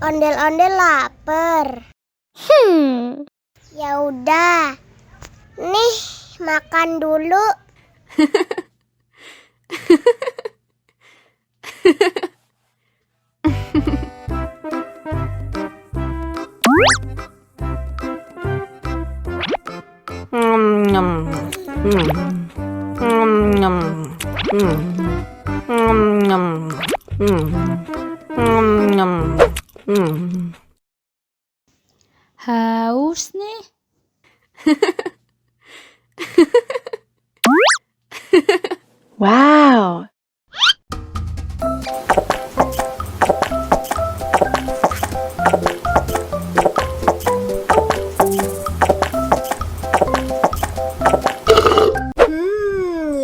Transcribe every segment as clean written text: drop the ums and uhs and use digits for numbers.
Ondel-ondel lapar. Ya udah. Nih, makan dulu. Haus nih. Wow.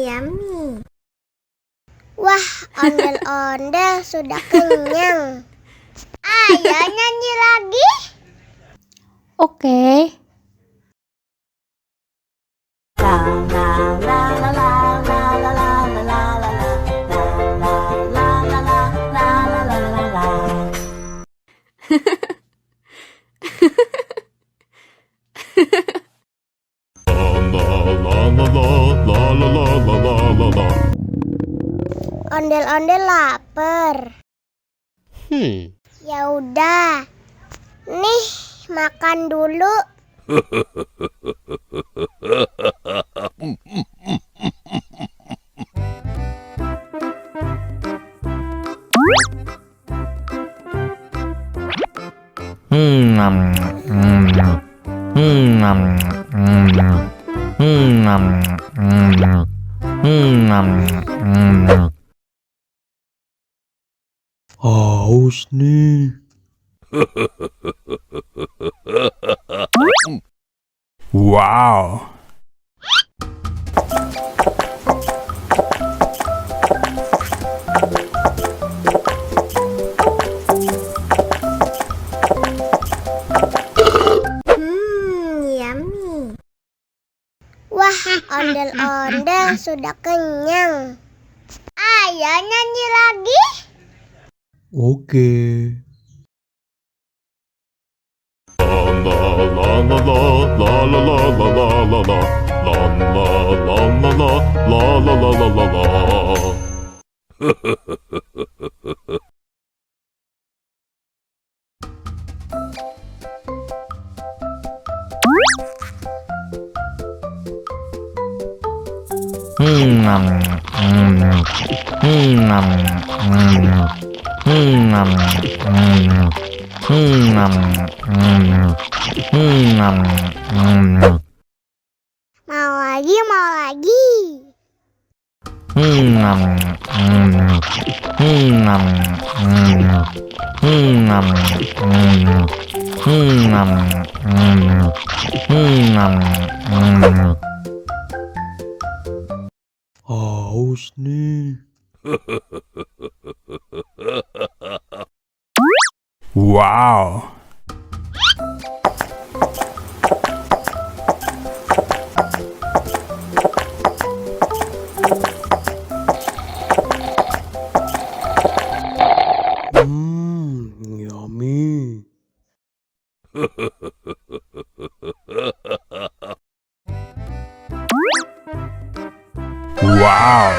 Yummy. Wah, ondel-ondel sudah kenyang. Ayo nyanyi lagi. Oke. Ondel-ondel lapar. Ya udah. Nih, makan dulu. Haus nih. Wow. Yummy. Wah, ondel-ondel sudah kenyang. Ayo nyanyi lagi. Oke. Mau lagi, mau lagi. Haus nih. Wow. Yummy. Wow.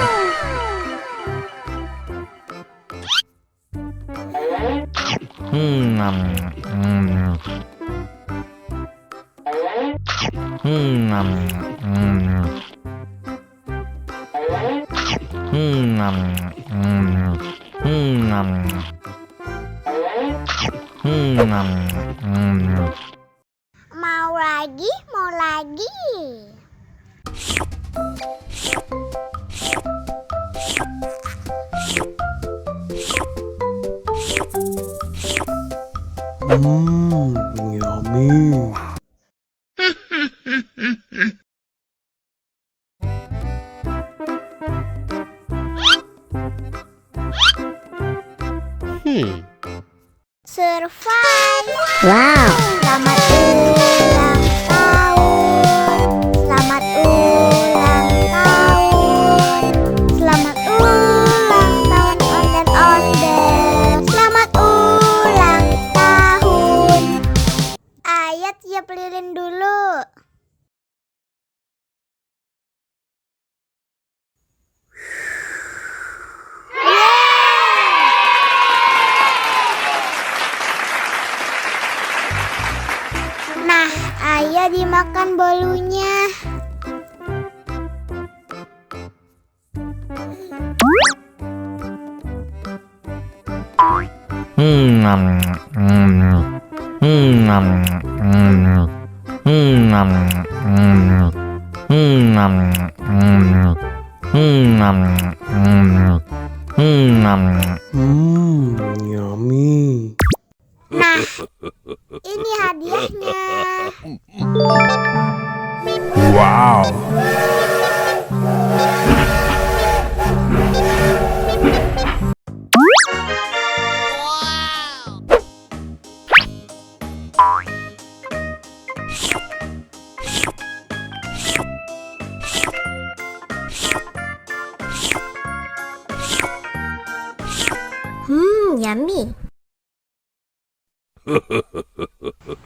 Mau lagi, mau lagi. Yummy. Survive. Wow. Selamat ulang tahun. Selamat ulang tahun. Selamat ulang tahun ondel-ondel. Selamat ulang tahun. Udah dimakan bolunya. Yummy. Nah, ini hadiahnya. Wow. Yummy.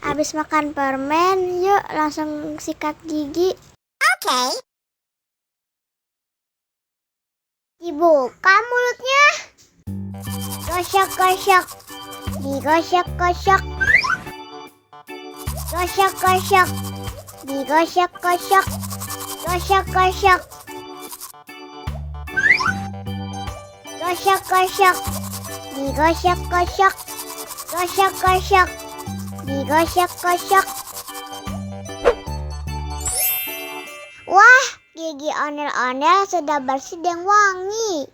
Habis makan permen, yuk langsung sikat gigi. Oke. Dibuka mulutnya. Gosok-gosok. Digosok-gosok. Gosok-gosok. Digosok-gosok. Gosok-gosok. Gosok-gosok. Digosok-gosok. Gosok-gosok. Digosok-gosok. Wah, gigi ondel-ondel sudah bersih dan wangi.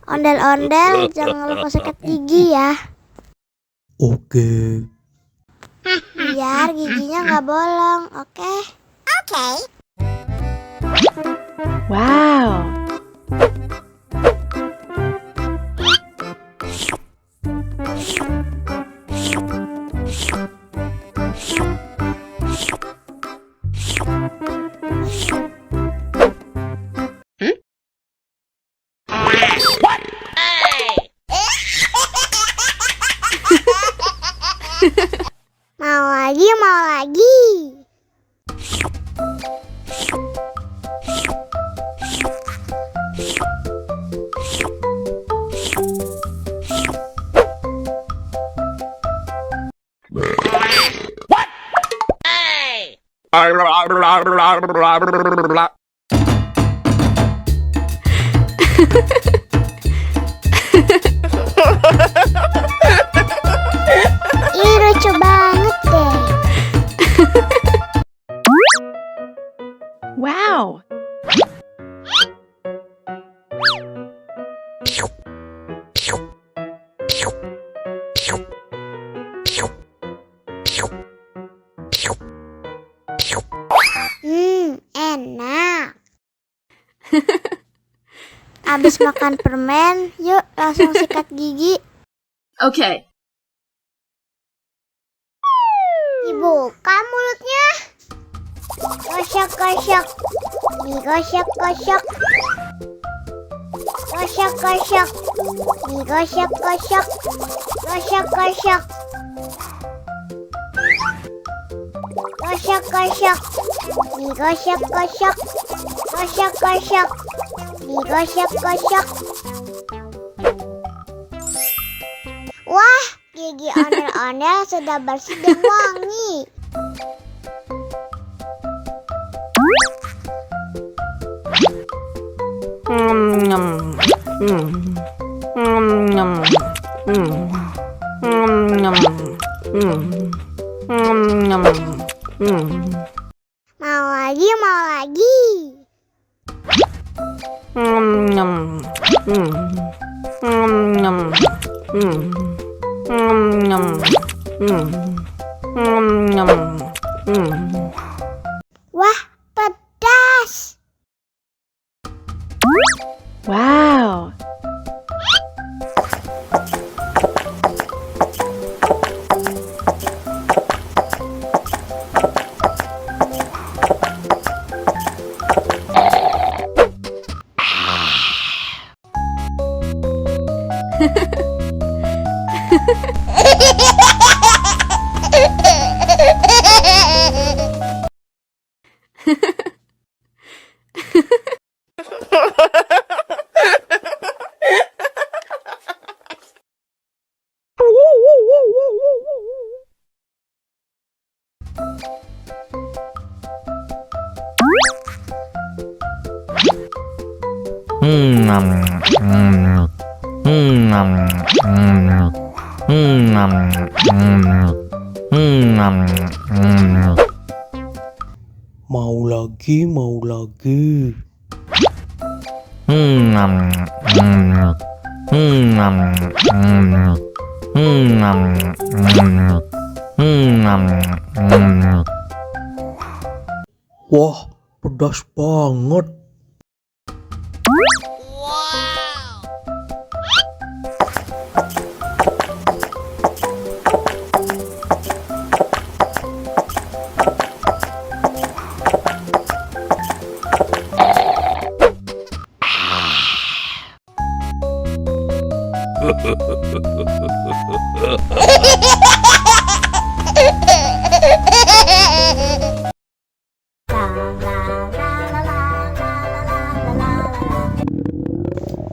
Ondel-ondel, jangan lupa sikat gigi ya. Oke. Biar giginya nggak bolong, oke? Oke. Wow. Mau lagi, mau lagi. Ih, lucu banget deh. Wow. Enak. Abis makan permen, yuk langsung sikat gigi. Okay. Dibuka mulutnya. Gosok-gosok. Digosok-gosok. Gosok-gosok. Digosok-gosok. Gosok-gosok. Gosok-gosok. Digosok-gosok. Gosok-gosok. Digosok-gosok. Wah, gigi ondel-ondel sudah bersih dan wangi. Mau lagi, mau lagi. Wah, pedas. Wow. Mau lagi, mau lagi. Wah, pedas banget.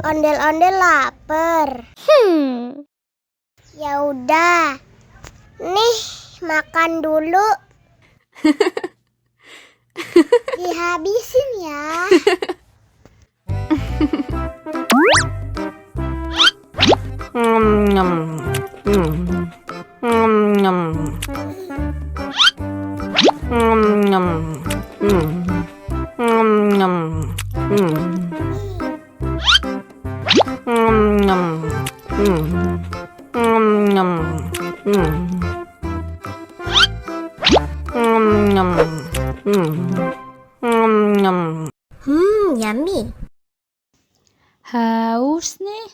Ondel-ondel lapar. Ya udah. Nih, makan dulu. Dihabisin ya. Yummy. Haus nih.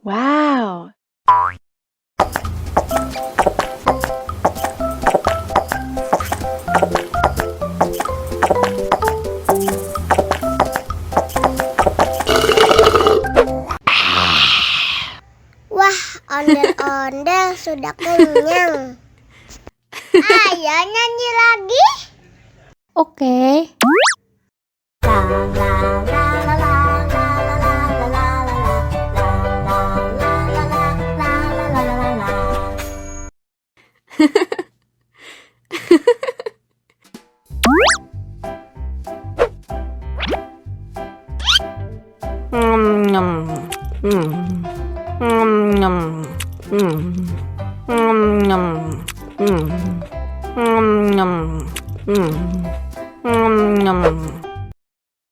Wow. Wah, ondel-ondel sudah kenyang. Ayo nyanyi lagi. Oke.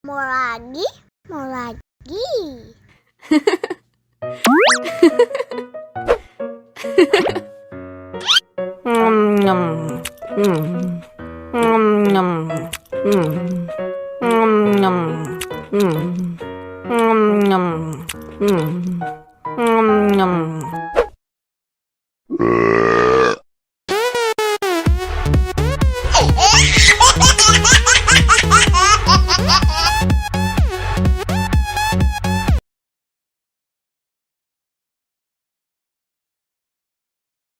Mau lagi? Mau lagi?